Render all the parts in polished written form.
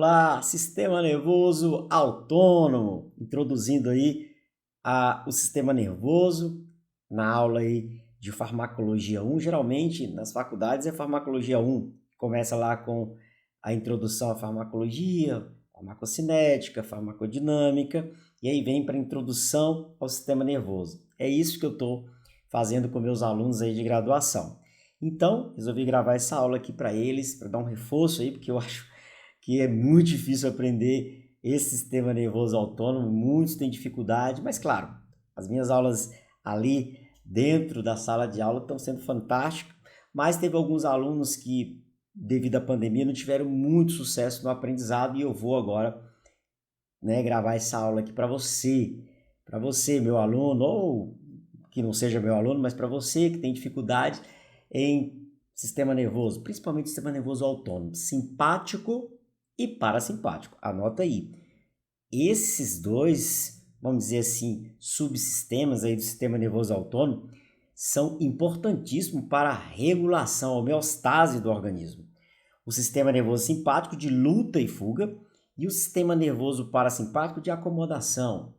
olá! Sistema nervoso autônomo, introduzindo aí o sistema nervoso na aula aí de farmacologia 1. Geralmente nas faculdades é farmacologia 1, começa lá com a introdução à farmacologia, farmacocinética, farmacodinâmica, e aí vem para a introdução ao sistema nervoso. É isso que eu estou fazendo com meus alunos aí de graduação. Então, resolvi gravar essa aula aqui para eles, para dar um reforço aí, porque eu acho que é muito difícil aprender esse sistema nervoso autônomo, muitos têm dificuldade, mas claro, as minhas aulas ali dentro da sala de aula estão sendo fantásticas, mas teve alguns alunos que, devido à pandemia, não tiveram muito sucesso no aprendizado e eu vou agora, gravar essa aula aqui para você, meu aluno, ou que não seja meu aluno, mas para você que tem dificuldade em sistema nervoso, principalmente sistema nervoso autônomo, simpático e parasimpático. Anota aí. Esses dois, vamos dizer assim, subsistemas aí do sistema nervoso autônomo são importantíssimos para a regulação, a homeostase do organismo. O sistema nervoso simpático de luta e fuga e o sistema nervoso parasimpático de acomodação.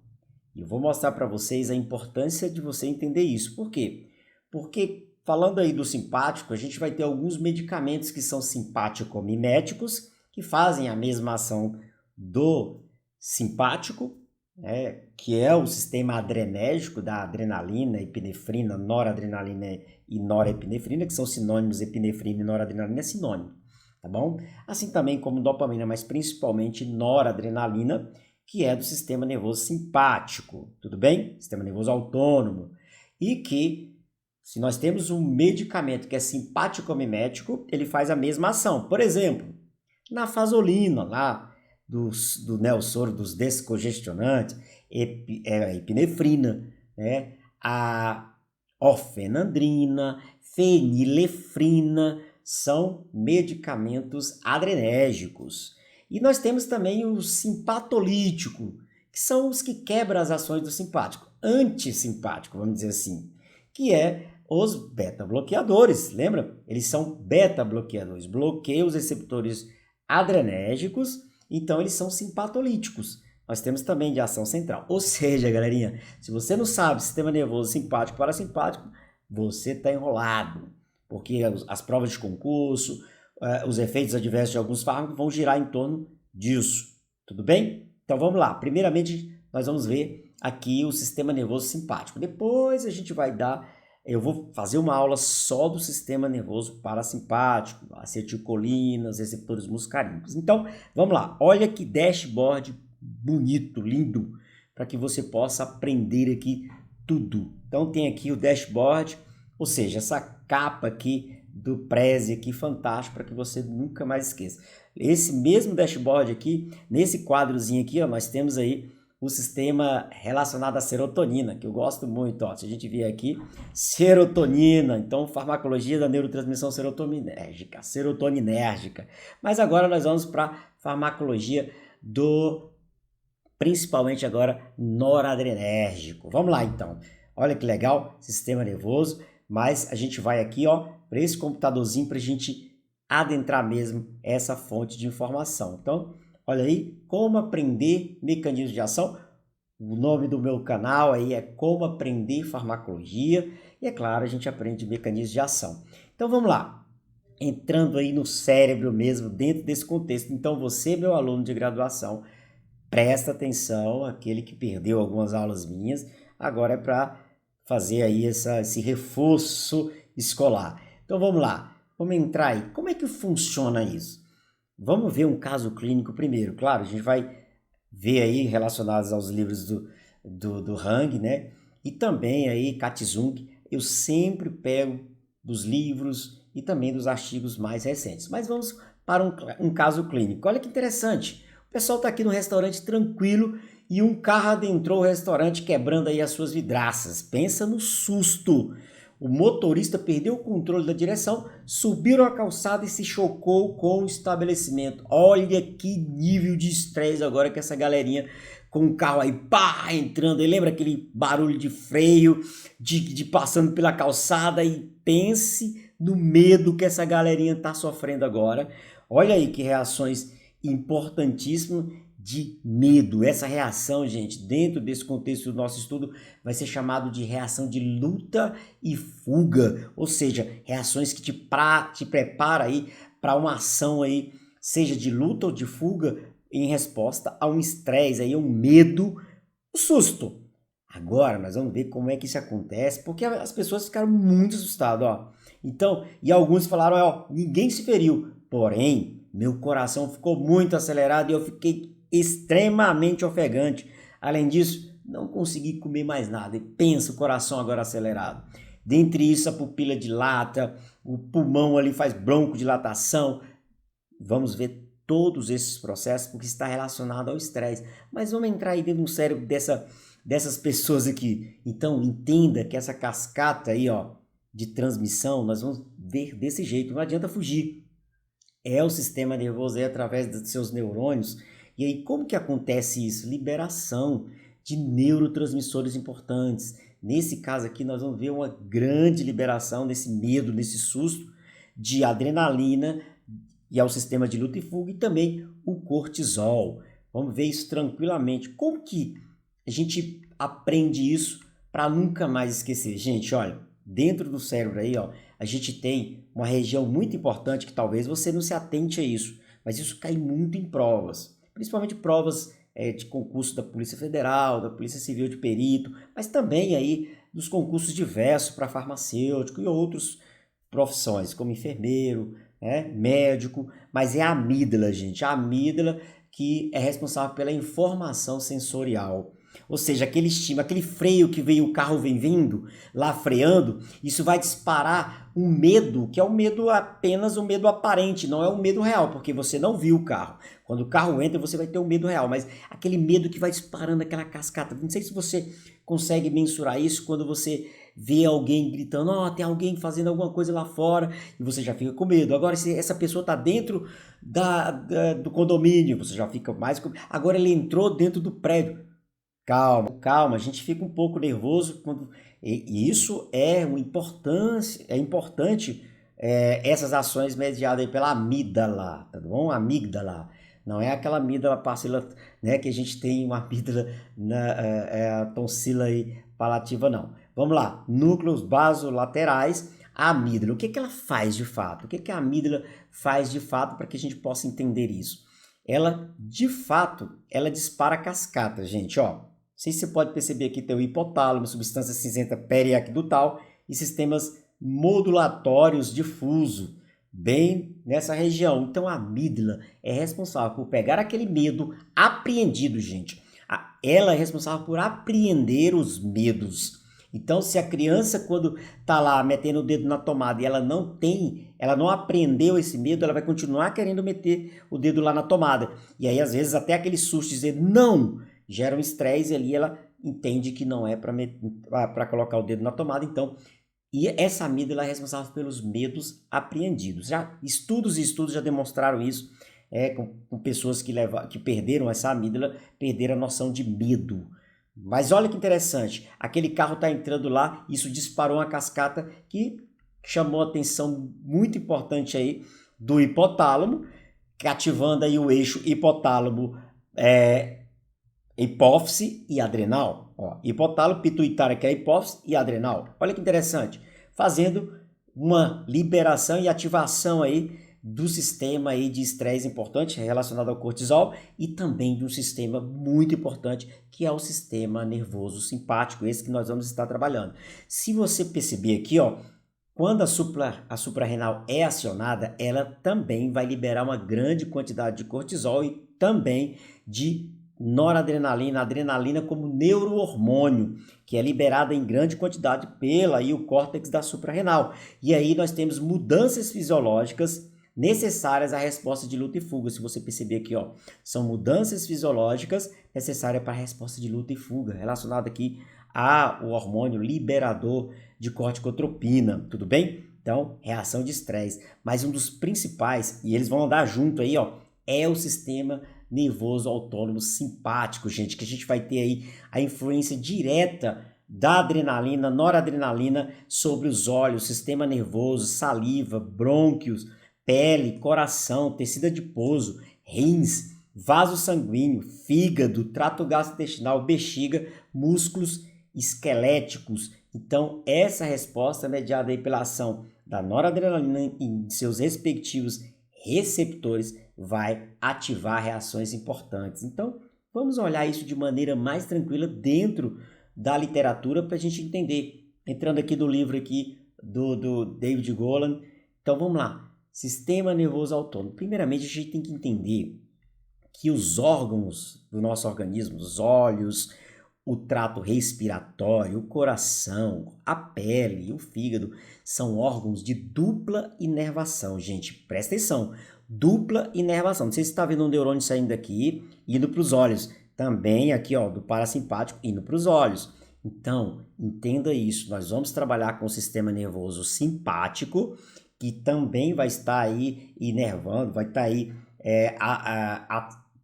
E eu vou mostrar para vocês a importância de você entender isso. Por quê? Porque falando aí do simpático, a gente vai ter alguns medicamentos que são simpático-miméticos, que fazem a mesma ação do simpático, que é o sistema adrenérgico da adrenalina, epinefrina, noradrenalina e norepinefrina, que são sinônimos, epinefrina e noradrenalina é sinônimo, tá bom? Assim também como dopamina, mas principalmente noradrenalina, que é do sistema nervoso simpático, tudo bem? Sistema nervoso autônomo. E que, se nós temos um medicamento que é simpático-mimético, ele faz a mesma ação. Por exemplo, na fazolina, lá do Nelsoro, dos descongestionantes, a epinefrina, a orfenadrina, fenilefrina, são medicamentos adrenérgicos. E nós temos também o simpatolítico, que são os que quebram as ações do simpático, antisimpático, vamos dizer assim, que é os beta-bloqueadores, lembra? Eles são beta-bloqueadores, bloqueiam os receptores adrenérgicos, então eles são simpatolíticos. Nós temos também de ação central. Ou seja, galerinha, se você não sabe sistema nervoso simpático parasimpático, você está enrolado, porque as provas de concurso, os efeitos adversos de alguns fármacos vão girar em torno disso, tudo bem? Então vamos lá, primeiramente nós vamos ver aqui o sistema nervoso simpático, depois a gente vai eu vou fazer uma aula só do sistema nervoso parasimpático, acetilcolinas, receptores muscarínicos. Então, vamos lá. Olha que dashboard bonito, lindo, para que você possa aprender aqui tudo. Então, tem aqui o dashboard, ou seja, essa capa aqui do Prezi aqui, fantástico, para que você nunca mais esqueça. Esse mesmo dashboard aqui, nesse quadrozinho aqui, ó, nós temos aí o sistema relacionado à serotonina, que eu gosto muito. Ó, se a gente vier aqui, serotonina, então farmacologia da neurotransmissão serotoninérgica. Mas agora nós vamos para farmacologia principalmente agora, noradrenérgico. Vamos lá então. Olha que legal, sistema nervoso, mas a gente vai aqui, ó, para esse computadorzinho para a gente adentrar mesmo essa fonte de informação. Então, olha aí, como aprender mecanismos de ação. O nome do meu canal aí é Como Aprender Farmacologia. E é claro, a gente aprende mecanismos de ação. Então vamos lá, entrando aí no cérebro mesmo, dentro desse contexto. Então você, meu aluno de graduação, presta atenção, aquele que perdeu algumas aulas minhas, agora é para fazer aí esse reforço escolar. Então vamos lá, vamos entrar aí. Como é que funciona isso? Vamos ver um caso clínico primeiro. Claro, a gente vai ver aí relacionados aos livros do Hang, né? E também aí Katzung. Eu sempre pego dos livros e também dos artigos mais recentes. Mas vamos para um caso clínico. Olha que interessante. O pessoal está aqui no restaurante tranquilo e um carro adentrou o restaurante quebrando aí as suas vidraças. Pensa no susto. O motorista perdeu o controle da direção, subiu a calçada e se chocou com o estabelecimento. Olha que nível de estresse agora que essa galerinha com o carro aí, pá, entrando. E lembra aquele barulho de freio, de passando pela calçada? E pense no medo que essa galerinha está sofrendo agora. Olha aí que reações importantíssimo de medo. Essa reação, gente, dentro desse contexto do nosso estudo, vai ser chamado de reação de luta e fuga, ou seja, reações que te prepara aí para uma ação aí, seja de luta ou de fuga, em resposta a um estresse, aí, um medo, um susto. Agora nós vamos ver como é que isso acontece, porque as pessoas ficaram muito assustadas, ó. Então, e alguns falaram, ó, ninguém se feriu, porém, meu coração ficou muito acelerado e eu fiquei extremamente ofegante. Além disso, não consegui comer mais nada. E pensa, o coração agora acelerado. Dentre isso, a pupila dilata, o pulmão ali faz broncodilatação. Vamos ver todos esses processos porque está relacionado ao estresse. Mas vamos entrar aí dentro do cérebro dessas pessoas aqui. Então, entenda que essa cascata aí, ó, de transmissão, nós vamos ver desse jeito. Não adianta fugir. É o sistema nervoso aí através dos seus neurônios. E aí, como que acontece isso? Liberação de neurotransmissores importantes. Nesse caso aqui, nós vamos ver uma grande liberação desse medo, desse susto, de adrenalina, e ao sistema de luta e fuga, e também o cortisol. Vamos ver isso tranquilamente. Como que a gente aprende isso para nunca mais esquecer? Gente, olha, dentro do cérebro aí, ó, a gente tem uma região muito importante que talvez você não se atente a isso, mas isso cai muito em provas, principalmente provas de concurso da Polícia Federal, da Polícia Civil de Perito, mas também aí dos concursos diversos para farmacêutico e outras profissões, como enfermeiro, médico, mas é a amígdala, gente, a amígdala que é responsável pela informação sensorial. Ou seja, aquele estímulo, aquele freio que veio, o carro vem vindo, lá freando, isso vai disparar um medo, que é um medo apenas um medo aparente, não é um medo real, porque você não viu o carro. Quando o carro entra, você vai ter um medo real, mas aquele medo que vai disparando aquela cascata. Não sei se você consegue mensurar isso quando você vê alguém gritando, ó, tem alguém fazendo alguma coisa lá fora, e você já fica com medo. Agora, se essa pessoa está dentro do condomínio, você já fica mais com... Agora ele entrou dentro do prédio. Calma, calma, a gente fica um pouco nervoso quando... E isso é importante essas ações mediadas aí pela amígdala, tá bom? Amígdala. Não é aquela amígdala passila, né, que a gente tem uma amígdala na tonsila aí palativa, não. Vamos lá, núcleos basolaterais, a amígdala. O que que ela faz de fato? O que que a amígdala faz de fato para que a gente possa entender isso? Ela, de fato, ela dispara cascata, gente, ó. Não sei se você pode perceber aqui tem o hipotálamo, substância cinzenta periaquedutal e sistemas modulatórios difuso, bem nessa região. Então a amígdala é responsável por pegar aquele medo apreendido, gente. Ela é responsável por apreender os medos. Então, se a criança, quando está lá metendo o dedo na tomada e ela não aprendeu esse medo, ela vai continuar querendo meter o dedo lá na tomada. E aí, às vezes, até aquele susto de dizer não, gera um estresse e ali ela entende que não é para colocar o dedo na tomada. Então, e essa amígdala é responsável pelos medos apreendidos. Estudos e estudos já demonstraram isso, com pessoas que perderam essa amígdala, perderam a noção de medo. Mas olha que interessante, aquele carro está entrando lá, isso disparou uma cascata que chamou a atenção muito importante aí do hipotálamo, ativando aí o eixo hipotálamo, hipófise e adrenal. Ó, hipotálamo, pituitária, que é a hipófise, e adrenal. Olha que interessante, fazendo uma liberação e ativação aí do sistema aí de estresse importante relacionado ao cortisol e também de um sistema muito importante que é o sistema nervoso simpático, esse que nós vamos estar trabalhando. Se você perceber aqui, ó, quando a suprarrenal é acionada, ela também vai liberar uma grande quantidade de cortisol e também de noradrenalina, adrenalina como neurohormônio, que é liberada em grande quantidade pela e o córtex da suprarrenal. E aí nós temos mudanças fisiológicas necessárias à resposta de luta e fuga. Se você perceber aqui, ó, são mudanças fisiológicas necessárias para a resposta de luta e fuga, relacionado aqui ao hormônio liberador de corticotropina, tudo bem? Então, reação de estresse. Mas um dos principais, e eles vão andar junto aí, ó, é o sistema nervoso autônomo simpático, gente, que a gente vai ter aí a influência direta da adrenalina, noradrenalina sobre os olhos, sistema nervoso, saliva, brônquios, pele, coração, tecido adiposo, rins, vaso sanguíneo, fígado, trato gastrointestinal, bexiga, músculos esqueléticos. Então, essa resposta é mediada aí pela ação da noradrenalina em seus respectivos receptores vai ativar reações importantes. Então, vamos olhar isso de maneira mais tranquila dentro da literatura para a gente entender. Entrando aqui do livro aqui do David Golan. Então, vamos lá. Sistema nervoso autônomo. Primeiramente, a gente tem que entender que os órgãos do nosso organismo, os olhos, o trato respiratório, o coração, a pele e o fígado são órgãos de dupla inervação, gente. Presta atenção, dupla inervação. Não sei se você está vendo um neurônio saindo daqui, indo para os olhos. Também aqui, ó, do parasimpático, indo para os olhos. Então, entenda isso. Nós vamos trabalhar com o sistema nervoso simpático, que também vai estar aí inervando, vai estar aí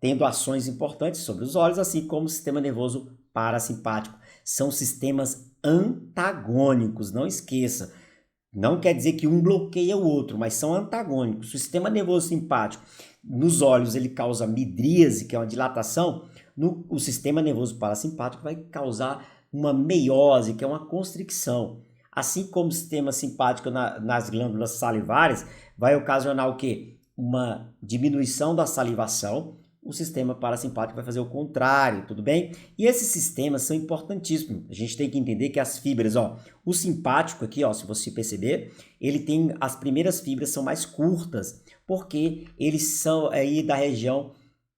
tendo ações importantes sobre os olhos, assim como o sistema nervoso parasimpático. São sistemas antagônicos, não esqueça. Não quer dizer que um bloqueia o outro, mas são antagônicos. O sistema nervoso simpático, nos olhos, ele causa midríase, que é uma dilatação. O sistema nervoso parasimpático vai causar uma meiose, que é uma constricção. Assim como o sistema simpático nas glândulas salivares vai ocasionar o quê? Uma diminuição da salivação. O sistema parasimpático vai fazer o contrário, tudo bem? E esses sistemas são importantíssimos. A gente tem que entender que as fibras, ó, o simpático aqui, ó, se você perceber, ele tem as primeiras fibras são mais curtas, porque eles são aí da região,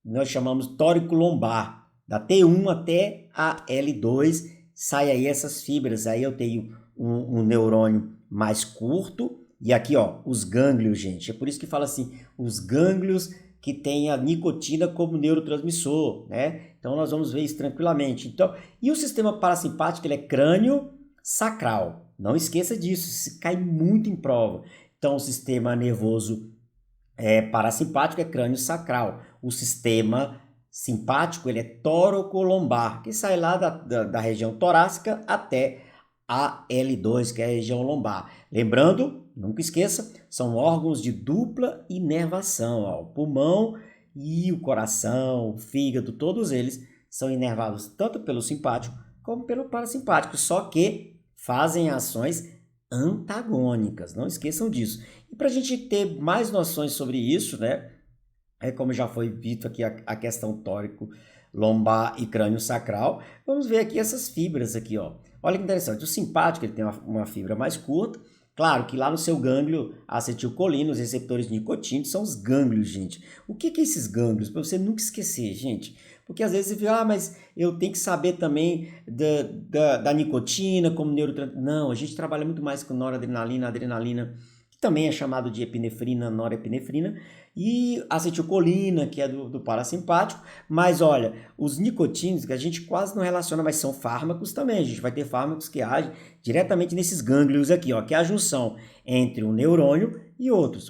nós chamamos tórico-lombar, da T1 até a L2, sai aí essas fibras. Aí eu tenho um neurônio mais curto e aqui, ó, os gânglios, gente. É por isso que fala assim, os gânglios que tem a nicotina como neurotransmissor, né? Então nós vamos ver isso tranquilamente. Então, e o sistema parasimpático, ele é crânio sacral. Não esqueça disso, isso cai muito em prova. Então o sistema nervoso parasimpático é crânio sacral. O sistema simpático, ele é tóraco-lombar, que sai lá da região torácica até a L2, que é a região lombar. Lembrando, nunca esqueça, são órgãos de dupla inervação. Ó, o pulmão e o coração, o fígado, todos eles são inervados tanto pelo simpático como pelo parasimpático, só que fazem ações antagônicas. Não esqueçam disso. E para a gente ter mais noções sobre isso, né? Como já foi dito aqui a questão tórico, lombar e crânio sacral, vamos ver aqui essas fibras aqui, ó. Olha que interessante, o simpático ele tem uma fibra mais curta. Claro que lá no seu gânglio acetilcolina, os receptores nicotínicos são os gânglios, gente. O que é esses gânglios? Para você nunca esquecer, gente. Porque às vezes você fica, mas eu tenho que saber também da nicotina como neurotransmissor. Não, a gente trabalha muito mais com noradrenalina, adrenalina, que também é chamado de epinefrina, norepinefrina, e acetilcolina, que é do parasimpático. Mas olha, os nicotínicos que a gente quase não relaciona, mas são fármacos também. A gente vai ter fármacos que agem diretamente nesses gânglios aqui, ó, que é a junção entre um neurônio e outro.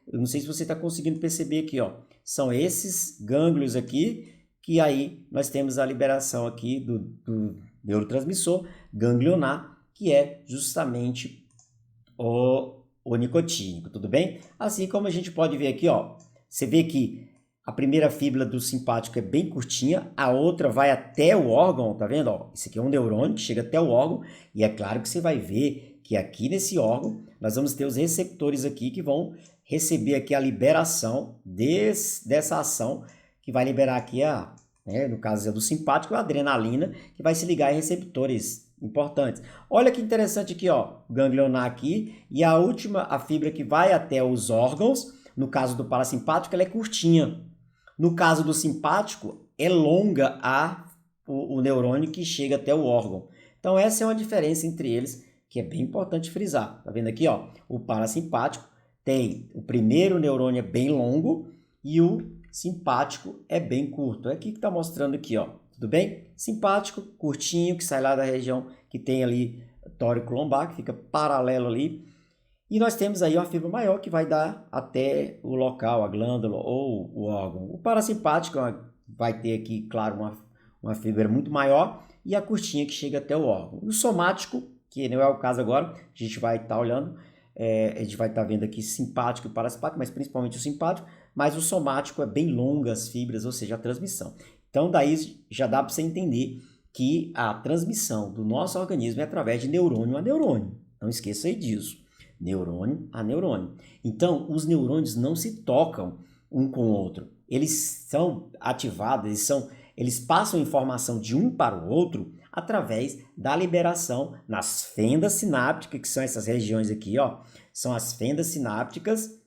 Eu não sei se você está conseguindo perceber aqui, ó, são esses gânglios aqui que aí nós temos a liberação aqui do neurotransmissor ganglionar, que é justamente o nicotínico, tudo bem? Assim como a gente pode ver aqui, ó, você vê que a primeira fibra do simpático é bem curtinha, a outra vai até o órgão, tá vendo? Ó, esse aqui é um neurônio que chega até o órgão, e é claro que você vai ver que aqui nesse órgão nós vamos ter os receptores aqui que vão receber aqui a liberação dessa ação, que vai liberar aqui no caso do simpático, a adrenalina, que vai se ligar em receptores importantes. Olha que interessante aqui, ó, o ganglionar aqui, e a última, a fibra que vai até os órgãos, no caso do parasimpático, ela é curtinha. No caso do simpático, é longa o neurônio que chega até o órgão. Então essa é uma diferença entre eles, que é bem importante frisar. Tá vendo aqui, ó, o parasimpático tem o primeiro neurônio é bem longo e o simpático é bem curto. É aqui que está mostrando aqui, ó. Tudo bem? Simpático, curtinho, que sai lá da região que tem ali tórico-lombar, que fica paralelo ali. E nós temos aí uma fibra maior que vai dar até o local, a glândula ou o órgão. O parasimpático vai ter aqui, claro, uma fibra muito maior e a curtinha que chega até o órgão. O somático, que não é o caso agora, a gente vai estar olhando, a gente vai estar vendo aqui simpático e parasimpático, mas principalmente o simpático, mas o somático é bem longa as fibras, ou seja, a transmissão. Então, daí já dá para você entender que a transmissão do nosso organismo é através de neurônio a neurônio. Não esqueça aí disso. Neurônio a neurônio. Então, os neurônios não se tocam um com o outro. Eles são ativados, eles passam informação de um para o outro através da liberação nas fendas sinápticas, que são essas regiões aqui, ó, são as fendas sinápticas.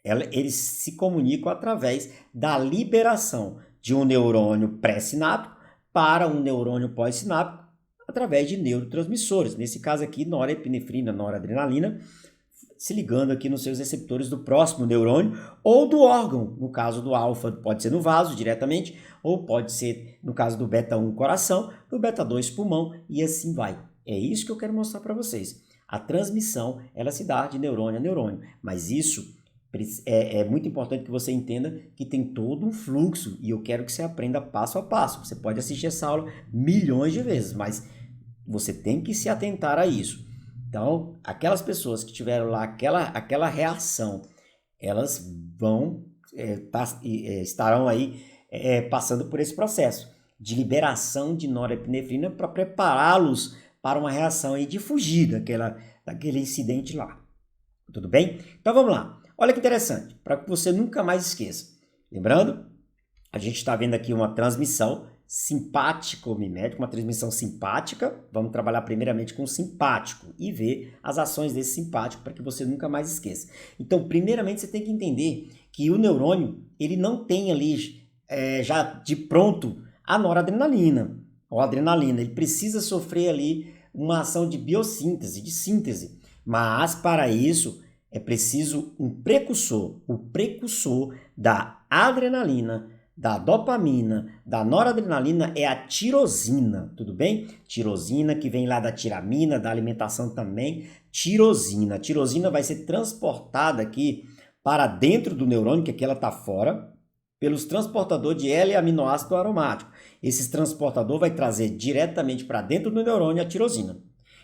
Eles se comunicam através da liberação de um neurônio pré-sináptico para um neurônio pós-sináptico através de neurotransmissores. Nesse caso aqui, norepinefrina, noradrenalina, se ligando aqui nos seus receptores do próximo neurônio ou do órgão. No caso do alfa, pode ser no vaso diretamente, ou pode ser, no caso do beta 1, coração, do beta 2, pulmão, e assim vai. É isso que eu quero mostrar para vocês. A transmissão, ela se dá de neurônio a neurônio, mas isso é muito importante que você entenda que tem todo um fluxo, e eu quero que você aprenda passo a passo. Você pode assistir essa aula milhões de vezes, mas você tem que se atentar a isso. Então, aquelas pessoas que tiveram lá aquela reação, elas estarão aí passando por esse processo de liberação de norepinefrina para prepará-los para uma reação aí de fugir daquele incidente lá. Tudo bem? Então, vamos lá. Olha que interessante, para que você nunca mais esqueça. Lembrando, a gente está vendo aqui uma transmissão simpático-mimética, uma transmissão simpática. Vamos trabalhar primeiramente com o simpático e ver as ações desse simpático para que você nunca mais esqueça. Então, primeiramente, você tem que entender que o neurônio, ele não tem ali já de pronto a noradrenalina ou adrenalina. Ele precisa sofrer ali uma ação de biossíntese, de síntese. Mas, para isso, é preciso um precursor, o precursor da adrenalina, da dopamina, da noradrenalina é a tirosina, tudo bem? Tirosina que vem lá da tiramina, da alimentação também, tirosina. A tirosina vai ser transportada aqui para dentro do neurônio, que aqui ela está fora, pelos transportadores de L-aminoácido aromático. Esse transportador vai trazer diretamente para dentro do neurônio a tirosina.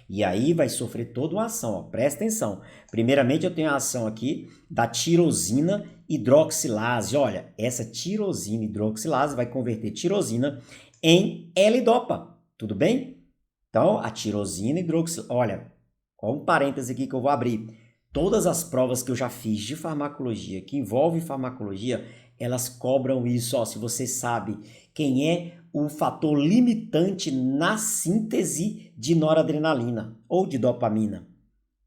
E aí vai sofrer toda uma ação, ó. Presta atenção. Primeiramente eu tenho a ação aqui da tirosina hidroxilase. Olha, essa tirosina hidroxilase vai converter tirosina em L-dopa, tudo bem? Então, a tirosina hidroxilase, olha, um parêntese aqui que eu vou abrir. Todas as provas que eu já fiz de farmacologia, que envolvem farmacologia, elas cobram isso, ó. Se você sabe quem é o fator limitante na síntese de noradrenalina ou de dopamina,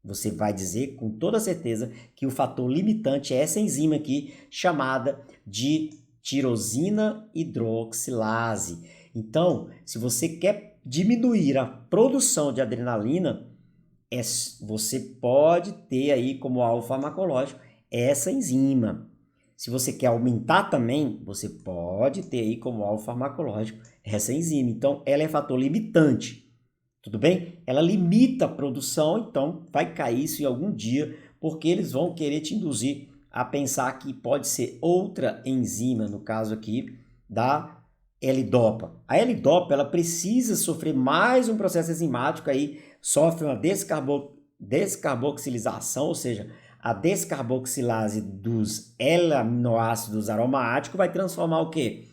você vai dizer com toda certeza que o fator limitante é essa enzima aqui chamada de tirosina hidroxilase. Então, se você quer diminuir a produção de adrenalina, você pode ter aí como alvo farmacológico essa enzima. Se você quer aumentar também, você pode ter aí como alvo farmacológico essa enzima. Então, ela é fator limitante, tudo bem? Ela limita a produção, então vai cair isso em algum dia, porque eles vão querer te induzir a pensar que pode ser outra enzima, no caso aqui da L-dopa. A L-dopa, ela precisa sofrer mais um processo enzimático aí, sofre uma descarboxilização, ou seja, a descarboxilase dos L-aminoácidos aromáticos vai transformar o quê?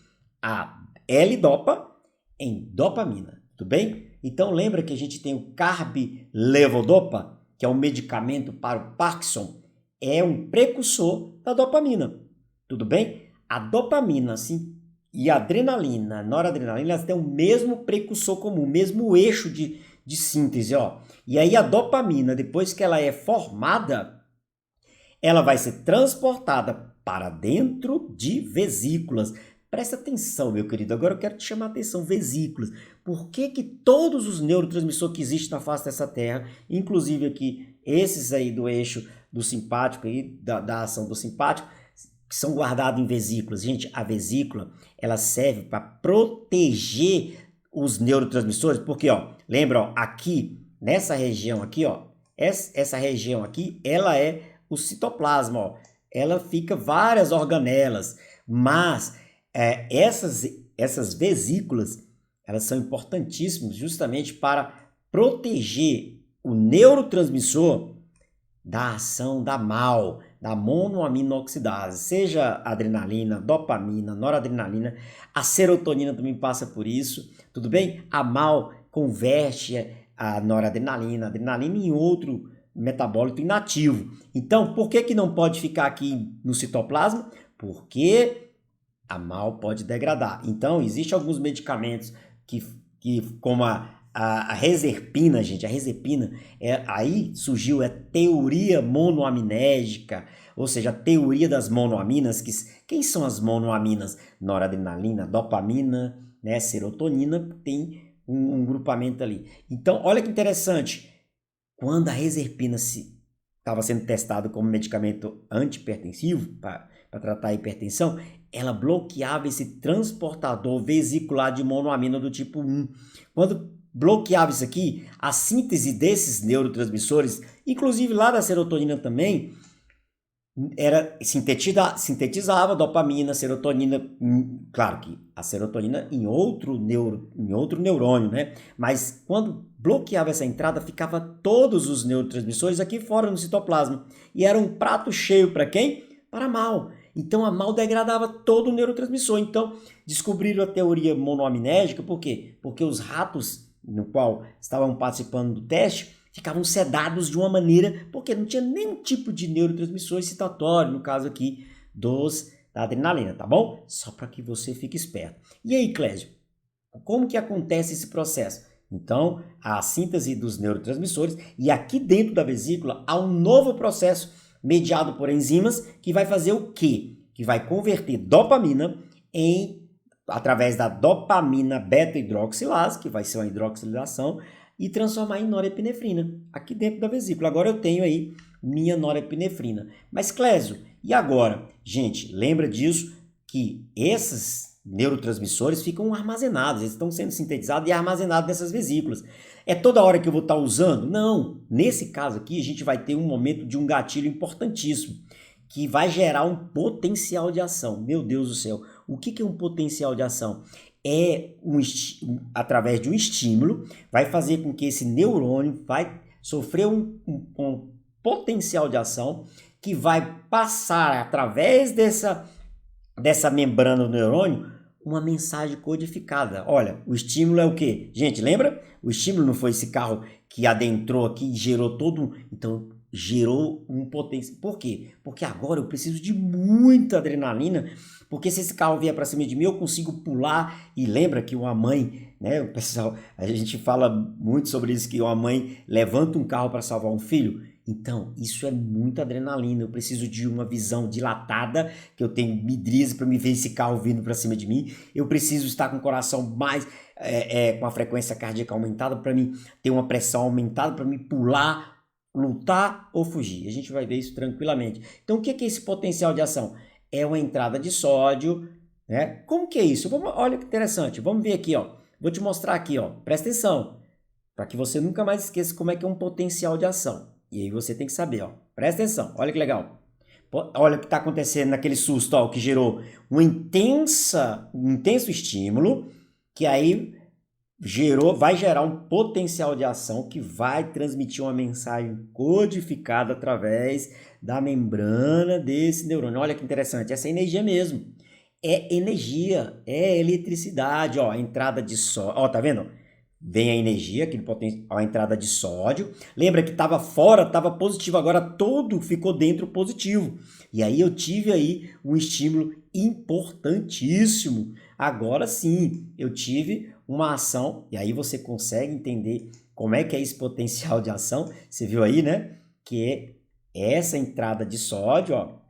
A L-dopa em dopamina, tudo bem? Então lembra que a gente tem o carbilevodopa, que é um medicamento para o Parkinson, é um precursor da dopamina, tudo bem? A dopamina e a adrenalina, a noradrenalina, elas têm o mesmo precursor comum, o mesmo eixo de síntese, ó. E aí a dopamina, depois que ela é formada, ela vai ser transportada para dentro de vesículas. Presta atenção, meu querido. Agora eu quero te chamar a atenção, vesículas. Por que todos os neurotransmissores que existem na face dessa Terra, inclusive aqui, esses aí do eixo do simpático, aí, da ação do simpático, que são guardados em vesículas? Gente, a vesícula, ela serve para proteger os neurotransmissores, porque, ó, lembra, ó, aqui, nessa região aqui, ó, essa região aqui, ela é o citoplasma, ó. Ela fica várias organelas, mas essas vesículas, elas são importantíssimas justamente para proteger o neurotransmissor da ação da mal, da monoaminoxidase, seja adrenalina, dopamina, noradrenalina, a serotonina também passa por isso, tudo bem? A MAO converte a noradrenalina, a adrenalina em outro metabólito inativo. Então, por que não pode ficar aqui no citoplasma? Porque a MAO pode degradar. Então, existem alguns medicamentos que como a reserpina, gente, a reserpina, aí surgiu a teoria monoaminética, ou seja, a teoria das monoaminas. Quem são as monoaminas? Noradrenalina, dopamina, né, serotonina, tem um grupamento ali. Então, olha que interessante, quando a reserpina estava sendo testada como medicamento antihipertensivo, para tratar a hipertensão, ela bloqueava esse transportador vesicular de monoamina do tipo 1. Quando bloqueava isso aqui, a síntese desses neurotransmissores, inclusive lá da serotonina também, sintetizava dopamina, serotonina, claro que a serotonina em outro neurônio, né? Mas quando bloqueava essa entrada, ficava todos os neurotransmissores aqui fora no citoplasma. E era um prato cheio para quem? Para a MAO. Então a MAO degradava todo o neurotransmissor. Então descobriram a teoria monoaminética, por quê? Porque os ratos no qual estavam participando do teste ficavam sedados de uma maneira, porque não tinha nenhum tipo de neurotransmissor excitatório, no caso aqui da adrenalina, tá bom? Só para que você fique esperto. E aí, Clésio, como que acontece esse processo? Então, a síntese dos neurotransmissores, e aqui dentro da vesícula há um novo processo mediado por enzimas que vai fazer o quê? Que vai converter dopamina através da dopamina beta-hidroxilase, que vai ser uma hidroxilação, e transformar em norepinefrina, aqui dentro da vesícula. Agora eu tenho aí minha norepinefrina. Mas, Clésio, e agora? Gente, lembra disso que esses neurotransmissores ficam armazenados, eles estão sendo sintetizados e armazenados nessas vesículas. É toda hora que eu vou estar usando? Não. Nesse caso aqui, a gente vai ter um momento de um gatilho importantíssimo, que vai gerar um potencial de ação. Meu Deus do céu, o que é um potencial de ação? Através de um estímulo, vai fazer com que esse neurônio vai sofrer um potencial de ação que vai passar através dessa membrana do neurônio uma mensagem codificada. Olha, o estímulo é o quê? Gente, lembra? O estímulo não foi esse carro que adentrou aqui e gerou todo... Então, gerou um potencial. Por quê? Porque agora eu preciso de muita adrenalina, porque se esse carro vier para cima de mim, eu consigo pular. E lembra que uma mãe, né, o pessoal, a gente fala muito sobre isso, que uma mãe levanta um carro para salvar um filho. Então, isso é muita adrenalina. Eu preciso de uma visão dilatada, que eu tenho midríase para me ver esse carro vindo para cima de mim. Eu preciso estar com o coração mais, com a frequência cardíaca aumentada, para mim ter uma pressão aumentada, para me pular, lutar ou fugir. A gente vai ver isso tranquilamente. Então, o que é esse potencial de ação? É uma entrada de sódio, né? Como que é isso? Olha que interessante. Vamos ver aqui, ó. Vou te mostrar aqui, ó. Presta atenção, para que você nunca mais esqueça como é que é um potencial de ação. E aí você tem que saber, ó. Presta atenção. Olha que legal. Olha o que está acontecendo naquele susto, ó, que gerou um intenso estímulo, que aí vai gerar um potencial de ação que vai transmitir uma mensagem codificada através da membrana desse neurônio. Olha que interessante, essa é energia mesmo. É energia, é eletricidade, ó, a entrada de sódio, ó, tá vendo? Vem a energia, a entrada de sódio. Lembra que estava fora, estava positivo, agora todo ficou dentro positivo. E aí eu tive aí um estímulo importantíssimo. Agora sim, eu tive uma ação, e aí você consegue entender como é que é esse potencial de ação. Você viu aí, né? Que é essa entrada de sódio, ó,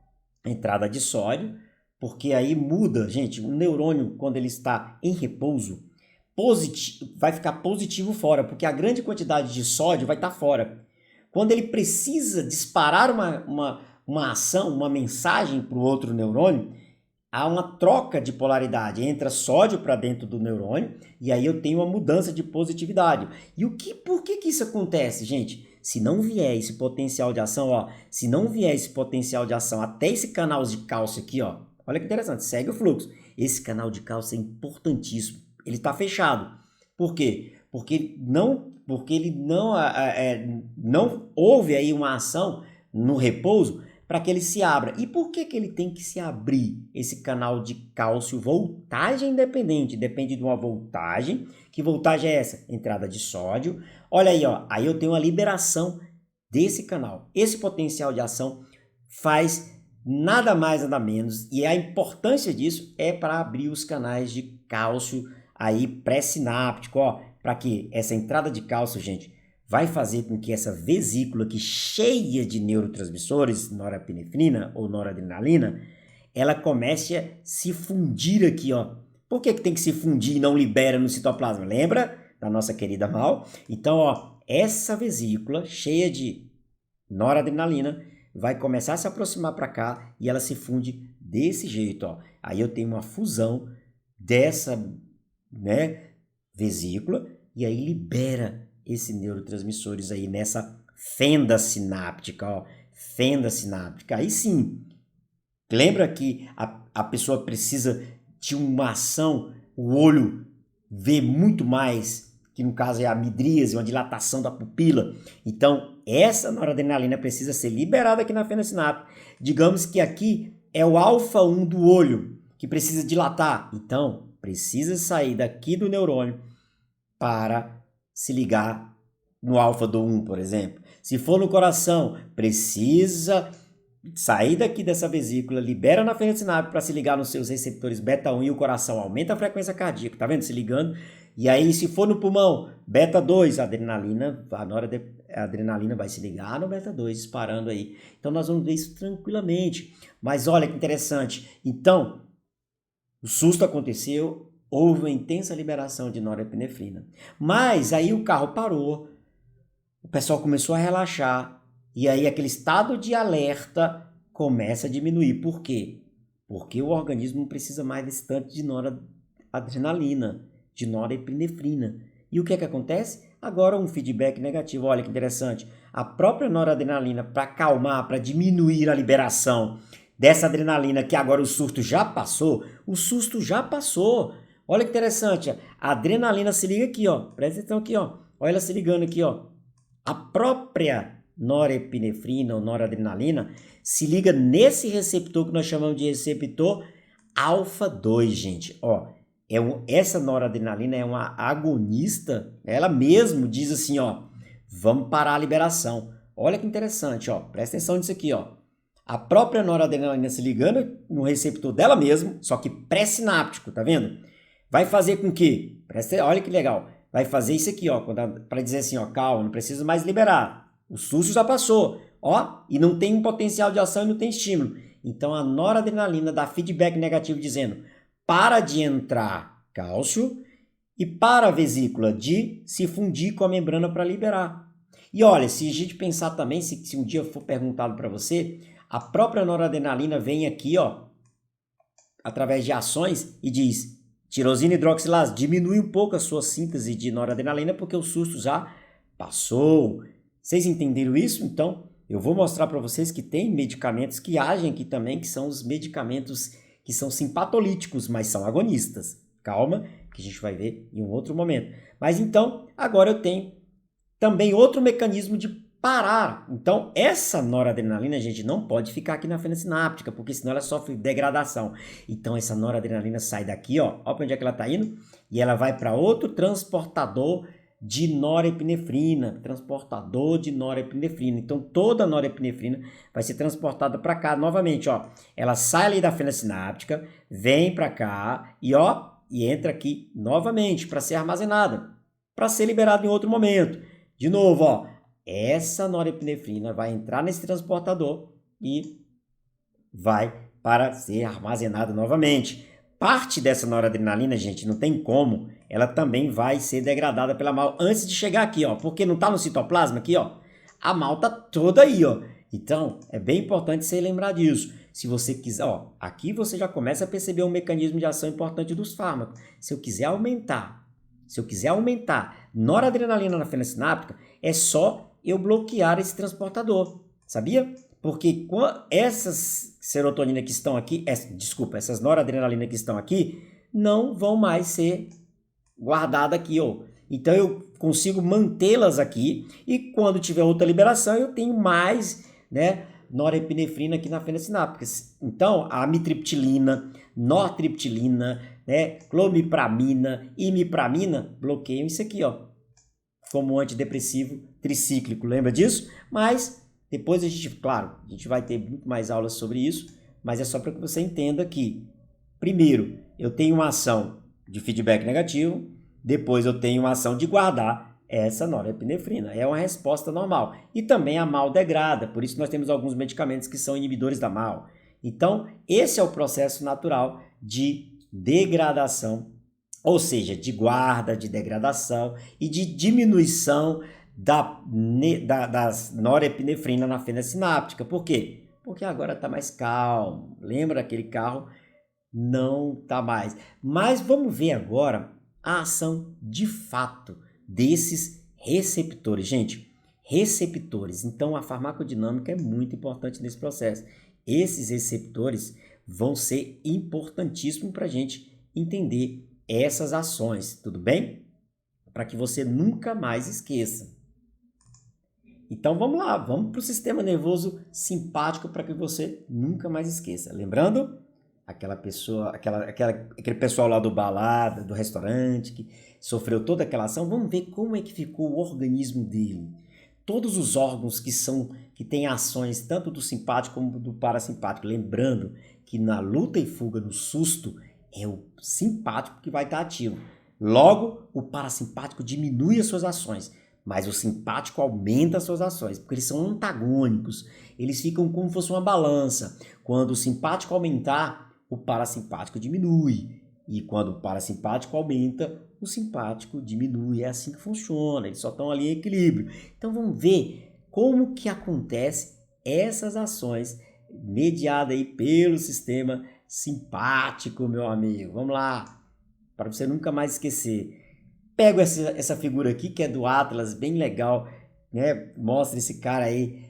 entrada de sódio, porque aí muda, gente, o neurônio, quando ele está em repouso, vai ficar positivo fora, porque a grande quantidade de sódio vai estar fora. Quando ele precisa disparar uma ação, uma mensagem para o outro neurônio, há uma troca de polaridade, entra sódio para dentro do neurônio e aí eu tenho uma mudança de positividade. E por que isso acontece, gente? Se não vier esse potencial de ação, ó, se não vier esse potencial de ação até esse canal de cálcio aqui, ó, olha que interessante, segue o fluxo. Esse canal de cálcio é importantíssimo, ele está fechado. Por quê? Porque ele não houve aí uma ação no repouso para que ele se abra. E por que ele tem que se abrir, esse canal de cálcio? Voltagem independente, depende de uma voltagem. Que voltagem é essa? Entrada de sódio. Olha aí, ó, aí eu tenho a liberação desse canal. Esse potencial de ação faz nada mais, nada menos, e a importância disso é para abrir os canais de cálcio aí pré-sináptico, ó, para que essa entrada de cálcio, gente, vai fazer com que essa vesícula aqui cheia de neurotransmissores, norepinefrina ou noradrenalina, ela comece a se fundir aqui, ó. Por que tem que se fundir e não libera no citoplasma? Lembra da nossa querida Mal? Então, ó, essa vesícula cheia de noradrenalina vai começar a se aproximar para cá e ela se funde desse jeito, ó. Aí eu tenho uma fusão dessa, né, vesícula e aí libera esses neurotransmissores aí nessa fenda sináptica, ó, fenda sináptica. Aí sim, lembra que a pessoa precisa de uma ação, o olho vê muito mais, que no caso é a midríase, uma dilatação da pupila. Então, essa noradrenalina precisa ser liberada aqui na fenda sináptica. Digamos que aqui é o alfa 1 do olho, que precisa dilatar. Então, precisa sair daqui do neurônio para se ligar no alfa do 1, por exemplo. Se for no coração, precisa sair daqui dessa vesícula, libera na fenda sináptica para se ligar nos seus receptores beta 1 e o coração aumenta a frequência cardíaca, tá vendo? Se ligando. E aí, se for no pulmão, beta 2, a adrenalina vai se ligar no beta 2, disparando aí. Então, nós vamos ver isso tranquilamente. Mas olha que interessante. Então, o susto aconteceu, houve uma intensa liberação de norepinefrina. Mas aí o carro parou, o pessoal começou a relaxar, e aí aquele estado de alerta começa a diminuir. Por quê? Porque o organismo não precisa mais desse tanto de noradrenalina, de norepinefrina. E o que é que acontece? Agora um feedback negativo. Olha que interessante. A própria noradrenalina, para acalmar, para diminuir a liberação dessa adrenalina, que agora o susto já passou, Olha que interessante. A adrenalina se liga aqui, ó. Presta atenção aqui, ó. Olha ela se ligando aqui, ó. A própria norepinefrina ou noradrenalina se liga nesse receptor que nós chamamos de receptor alfa 2, gente. Ó, essa noradrenalina é uma agonista, ela mesmo diz assim, ó, vamos parar a liberação. Olha que interessante, ó, presta atenção nisso aqui, ó. A própria noradrenalina se ligando no receptor dela mesmo, só que pré-sináptico, tá vendo? Vai fazer com que, olha que legal, vai fazer isso aqui, ó, para dizer assim, ó, calma, não precisa mais liberar. O susto já passou, ó, e não tem um potencial de ação e não tem estímulo. Então a noradrenalina dá feedback negativo dizendo, para de entrar cálcio e para a vesícula de se fundir com a membrana para liberar. E olha, se a gente pensar também, se um dia for perguntado para você, a própria noradrenalina vem aqui, ó, através de ações e diz, tirosina hidroxilase, diminui um pouco a sua síntese de noradrenalina porque o susto já passou. Vocês entenderam isso? Então, eu vou mostrar para vocês que tem medicamentos que agem aqui também, que são os medicamentos que são simpatolíticos, mas são agonistas. Calma, que a gente vai ver em um outro momento. Mas então, agora eu tenho também outro mecanismo de parar. Então, essa noradrenalina, gente, não pode ficar aqui na fenda sináptica, porque senão ela sofre degradação. Então, essa noradrenalina sai daqui, ó, para onde é que ela está indo, e ela vai para outro transportador de norepinefrina, Então, toda a norepinefrina vai ser transportada para cá novamente, ó. Ela sai ali da fenda sináptica, vem para cá e, ó, e entra aqui novamente para ser armazenada, para ser liberada em outro momento. De novo, ó, essa norepinefrina vai entrar nesse transportador e vai para ser armazenada novamente. Parte dessa noradrenalina, gente, não tem como, ela também vai ser degradada pela mal antes de chegar aqui, ó, porque não está no citoplasma aqui, ó, a mal tá toda aí, ó. Então, é bem importante você lembrar disso. Se você quiser, ó, aqui você já começa a perceber um mecanismo de ação importante dos fármacos. Se eu quiser aumentar noradrenalina na fenda sináptica, é só eu bloquear esse transportador, sabia? Porque essas serotonina que estão aqui, essas noradrenalina que estão aqui, não vão mais ser guardadas aqui, ó. Então eu consigo mantê-las aqui e quando tiver outra liberação eu tenho mais, né, norepinefrina aqui na fenda sináptica. Então, a amitriptilina, nortriptilina, né, clomipramina, imipramina bloqueiam isso aqui, ó, como antidepressivo tricíclico. Lembra disso? Mas depois a gente, claro, a gente vai ter muito mais aulas sobre isso, mas é só para que você entenda que, primeiro, eu tenho uma ação de feedback negativo, depois eu tenho uma ação de guardar essa norepinefrina. É uma resposta normal. E também a MAO degrada, por isso nós temos alguns medicamentos que são inibidores da MAO. Então, esse é o processo natural de degradação, ou seja, de guarda, de degradação e de diminuição da norepinefrina na fenda sináptica. Por quê? Porque agora está mais calmo. Lembra aquele carro? Não está mais. Mas vamos ver agora a ação de fato desses receptores. Gente, receptores. Então, a farmacodinâmica é muito importante nesse processo. Esses receptores vão ser importantíssimos para a gente entender essas ações, tudo bem? Para que você nunca mais esqueça. Então, vamos lá, vamos para o sistema nervoso simpático para que você nunca mais esqueça. Lembrando, aquela pessoa, aquele pessoal lá do balada, do restaurante, que sofreu toda aquela ação, vamos ver como é que ficou o organismo dele. Todos os órgãos que têm ações tanto do simpático como do parasimpático. Lembrando que na luta e fuga, no susto, é o simpático que vai estar ativo. Logo, o parasimpático diminui as suas ações, mas o simpático aumenta as suas ações, porque eles são antagônicos. Eles ficam como se fosse uma balança. Quando o simpático aumentar, o parasimpático diminui. E quando o parasimpático aumenta, o simpático diminui. É assim que funciona, eles só estão ali em equilíbrio. Então vamos ver como que acontece essas ações mediadas aí pelo sistema simpático, meu amigo. Vamos lá, para você nunca mais esquecer. Pego essa figura aqui, que é do Atlas, bem legal, né? Mostra esse cara aí,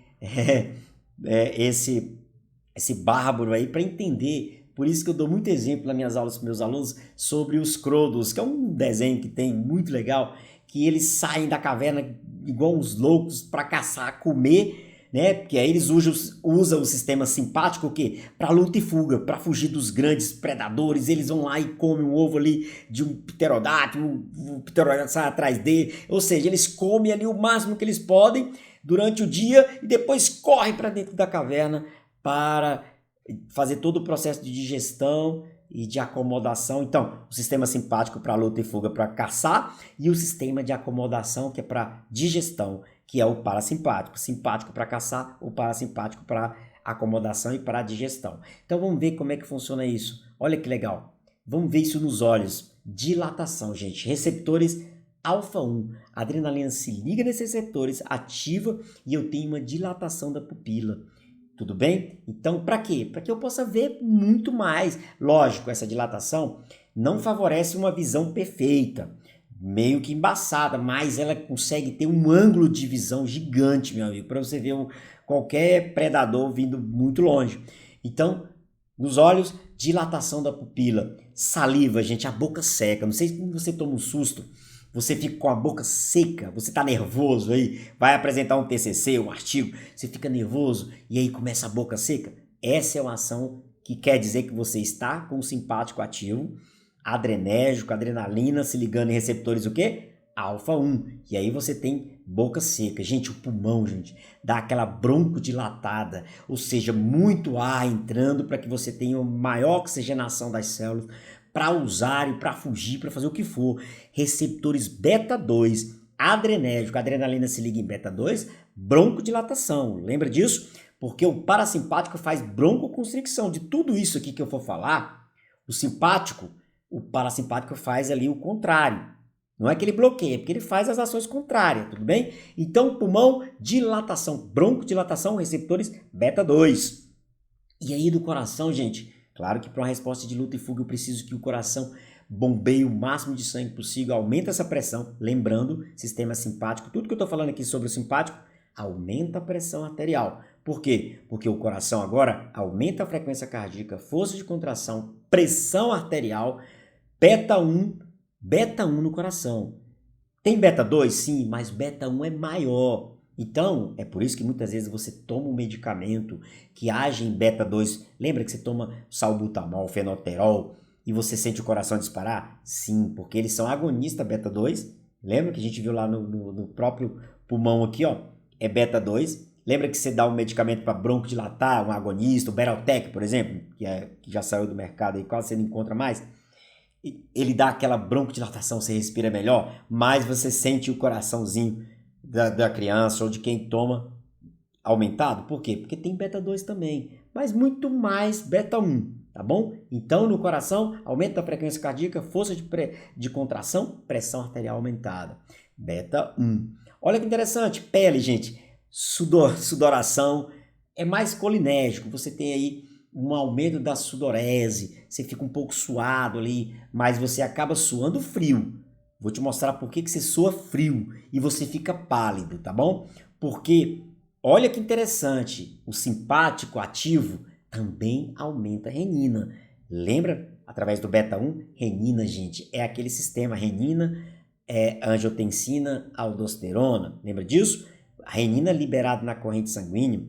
esse bárbaro aí, para entender. Por isso que eu dou muito exemplo nas minhas aulas com meus alunos sobre os Crodos, que é um desenho que tem muito legal, que eles saem da caverna igual uns loucos para caçar, comer, né? Porque aí eles usam o sistema simpático para luta e fuga, para fugir dos grandes predadores. Eles vão lá e comem um ovo ali de um pterodátilo, o pterodátilo sai atrás dele. Ou seja, eles comem ali o máximo que eles podem durante o dia e depois correm para dentro da caverna para fazer todo o processo de digestão e de acomodação. Então, o sistema simpático para luta e fuga, para caçar, e o sistema de acomodação, que é para digestão, que é o parasimpático. Simpático para caçar, o parasimpático para acomodação e para digestão. Então, vamos ver como é que funciona isso. Olha que legal. Vamos ver isso nos olhos. Dilatação, gente. Receptores alfa-1. A adrenalina se liga nesses receptores, ativa, e eu tenho uma dilatação da pupila. Tudo bem? Então, para quê? Para que eu possa ver muito mais. Lógico, essa dilatação não favorece uma visão perfeita, meio que embaçada, mas ela consegue ter um ângulo de visão gigante, meu amigo, para você ver qualquer predador vindo muito longe. Então, nos olhos, dilatação da pupila. Saliva, gente, a boca seca. Não sei se você toma um susto, você fica com a boca seca, você está nervoso aí, vai apresentar um TCC, um artigo, você fica nervoso e aí começa a boca seca. Essa é uma ação que quer dizer que você está com o simpático ativo, adrenérgico, adrenalina se ligando em receptores o quê? Alfa-1. E aí você tem boca seca. Gente, o pulmão, gente, dá aquela broncodilatada, ou seja, muito ar entrando para que você tenha uma maior oxigenação das células, para usar e para fugir, para fazer o que for. Receptores beta-2, adrenérgico, adrenalina se liga em beta-2, broncodilatação. Lembra disso? Porque o parasimpático faz broncoconstricção. De tudo isso aqui que eu for falar, o parasimpático faz ali o contrário. Não é que ele bloqueia, é porque ele faz as ações contrárias, tudo bem? Então, pulmão, dilatação, broncodilatação, receptores beta-2. E aí do coração, gente, claro que para uma resposta de luta e fuga eu preciso que o coração bombeie o máximo de sangue possível, aumenta essa pressão, lembrando, sistema simpático, tudo que eu estou falando aqui sobre o simpático, aumenta a pressão arterial. Por quê? Porque o coração agora aumenta a frequência cardíaca, força de contração, pressão arterial, beta 1 no coração. Tem beta 2? Sim, mas beta 1 é maior. Então, é por isso que muitas vezes você toma um medicamento que age em beta-2. Lembra que você toma salbutamol, fenoterol e você sente o coração disparar? Sim, porque eles são agonistas beta-2. Lembra que a gente viu lá no próprio pulmão aqui, ó? É beta-2. Lembra que você dá um medicamento para broncodilatar, um agonista, o Beraltec, por exemplo, que já saiu do mercado e quase você não encontra mais? Ele dá aquela broncodilatação, você respira melhor, mas você sente o coraçãozinho da criança ou de quem toma aumentado. Por quê? Porque tem beta-2 também, mas muito mais beta-1, tá bom? Então, no coração, aumenta a frequência cardíaca, força de contração, pressão arterial aumentada. Beta-1. Olha que interessante, pele, gente. Sudoração é mais colinérgico, você tem aí um aumento da sudorese, você fica um pouco suado ali, mas você acaba suando frio. Vou te mostrar por que você sua frio e você fica pálido, tá bom? Porque, olha que interessante, o simpático ativo também aumenta a renina. Lembra? Através do beta-1, renina, gente, é aquele sistema, renina é angiotensina, aldosterona. Lembra disso? A renina liberada na corrente sanguínea,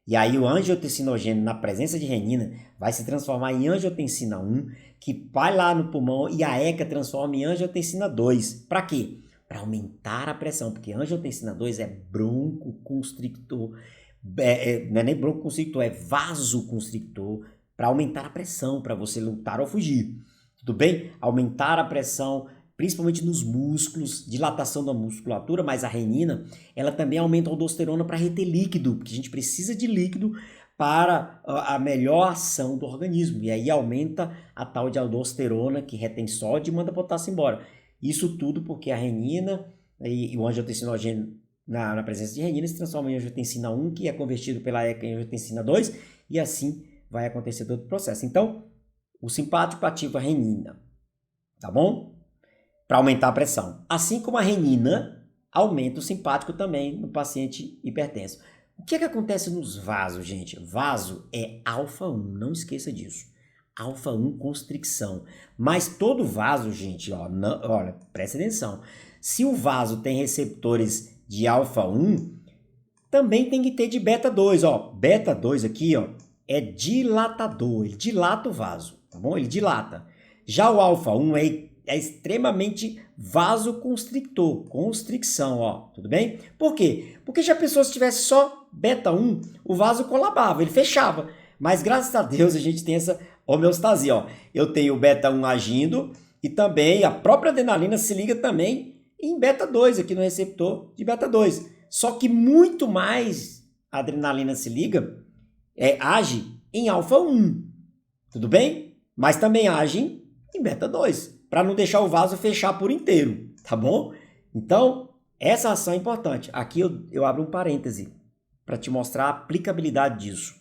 e aí o angiotensinogênio, na presença de renina, vai se transformar em angiotensina 1, que vai lá no pulmão e a ECA transforma em angiotensina 2. Para quê? Para aumentar a pressão, porque angiotensina 2 é broncoconstrictor, não é nem broncoconstrictor, é vasoconstrictor, para aumentar a pressão, para você lutar ou fugir. Tudo bem? Aumentar a pressão, principalmente nos músculos, dilatação da musculatura, mas a renina, ela também aumenta a aldosterona para reter líquido, porque a gente precisa de líquido para a melhor ação do organismo, e aí aumenta a tal de aldosterona que retém sódio e manda potássio embora. Isso tudo porque a renina e o angiotensinogênio na presença de renina se transforma em angiotensina 1, que é convertido pela ECA em angiotensina 2, e assim vai acontecer todo o processo. Então, o simpático ativa a renina, tá bom? Para aumentar a pressão. Assim como a renina aumenta o simpático também no paciente hipertenso. O que é que acontece nos vasos, gente? Vaso é alfa-1, não esqueça disso. Alfa-1 constricção. Mas todo vaso, gente, ó, não, olha, presta atenção. Se o vaso tem receptores de alfa-1, também tem que ter de beta-2, ó. Beta-2 aqui, ó, é dilatador, ele dilata o vaso, tá bom? Ele dilata. Já o alfa-1 é extremamente vasoconstrictor, constricção, ó, tudo bem? Por quê? Porque já a pessoa, se tivesse só beta-1, o vaso colapava, ele fechava. Mas graças a Deus a gente tem essa homeostasia, ó. Eu tenho o beta-1 agindo e também a própria adrenalina se liga também em beta-2 aqui no receptor de beta-2. Só que muito mais a adrenalina se liga, age em alfa-1, tudo bem? Mas também age em beta-2. Para não deixar o vaso fechar por inteiro, tá bom? Então, essa ação é importante. Aqui eu abro um parêntese para te mostrar a aplicabilidade disso.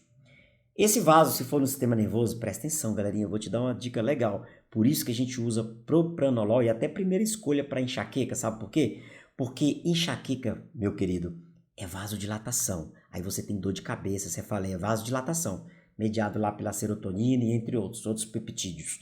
Esse vaso, se for no sistema nervoso, presta atenção, galerinha, eu vou te dar uma dica legal. Por isso que a gente usa propranolol e até primeira escolha para enxaqueca, sabe por quê? Porque enxaqueca, meu querido, é vasodilatação. Aí você tem dor de cabeça, cefaleia, vasodilatação, mediado lá pela serotonina e entre outros peptídeos.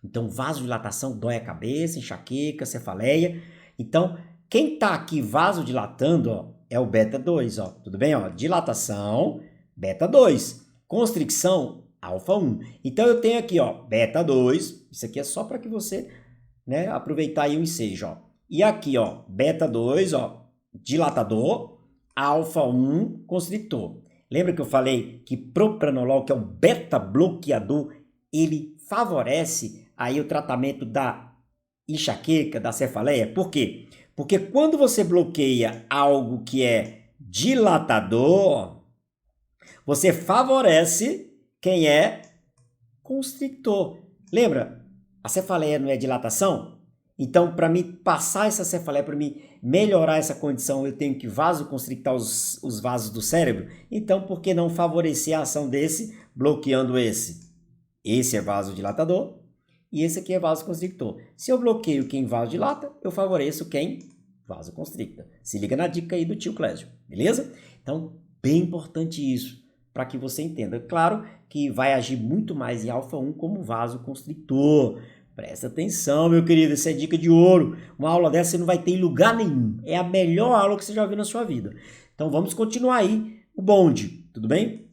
Então, vasodilatação dói a cabeça, enxaqueca, cefaleia. Então, quem está aqui vasodilatando, ó, é o beta-2, ó. Tudo bem? Ó, dilatação, beta-2. Constricção, alfa-1. Então, eu tenho aqui, ó, beta-2. Isso aqui é só para que você, né, aproveitar aí o ensejo, ó. E aqui, ó, beta-2, ó, dilatador, alfa-1, constrictor. Lembra que eu falei que propranolol, que é um beta-bloqueador, ele favorece aí o tratamento da enxaqueca, da cefaleia? Por quê? Porque quando você bloqueia algo que é dilatador, você favorece quem é constrictor. Lembra? A cefaleia não é dilatação? Então, para me passar essa cefaleia, para me melhorar essa condição, eu tenho que vasoconstrictar os vasos do cérebro. Então, por que não favorecer a ação desse, bloqueando esse? Esse é vasodilatador e esse aqui é vasoconstrictor. Se eu bloqueio quem vasodilata, eu favoreço quem vasoconstricta. Se liga na dica aí do tio Clésio, beleza? Então, bem importante isso, para que você entenda. Claro que vai agir muito mais em alfa-1 como vasoconstrictor. Presta atenção, meu querido, essa é dica de ouro. Uma aula dessa você não vai ter em lugar nenhum. É a melhor aula que você já viu na sua vida. Então vamos continuar aí o bonde, tudo bem?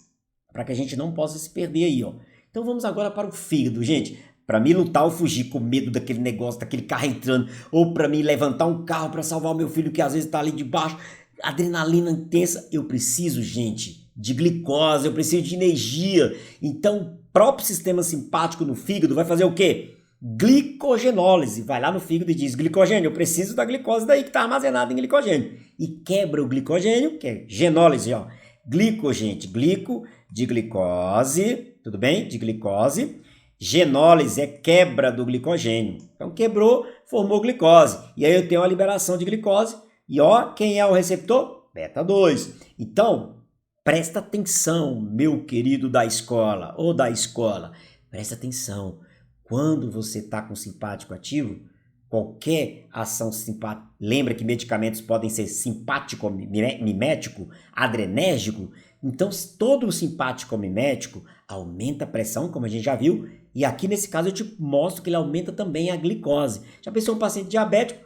Para que a gente não possa se perder aí, ó. Então vamos agora para o fígado, gente. Para me lutar ou fugir com medo daquele negócio, daquele carro entrando, ou para me levantar um carro para salvar o meu filho que às vezes está ali debaixo, adrenalina intensa, eu preciso, gente, de glicose, eu preciso de energia. Então, o próprio sistema simpático no fígado vai fazer o quê? Glicogenólise. Vai lá no fígado e diz: glicogênio, eu preciso da glicose daí que está armazenada em glicogênio. E quebra o glicogênio, que é genólise, ó. Glico, gente, glico de glicose, tudo bem? De glicose. Genólise é quebra do glicogênio. Então quebrou, formou glicose. E aí eu tenho a liberação de glicose. E ó, quem é o receptor? Beta 2. Então, presta atenção, meu querido da escola ou da escola. Presta atenção. Quando você está com simpático ativo, qualquer ação simpática, lembra que medicamentos podem ser simpático, mimético, adrenérgico. Então, todo o simpático mimético aumenta a pressão, como a gente já viu, e aqui nesse caso eu te mostro que ele aumenta também a glicose. Já pensou um paciente diabético?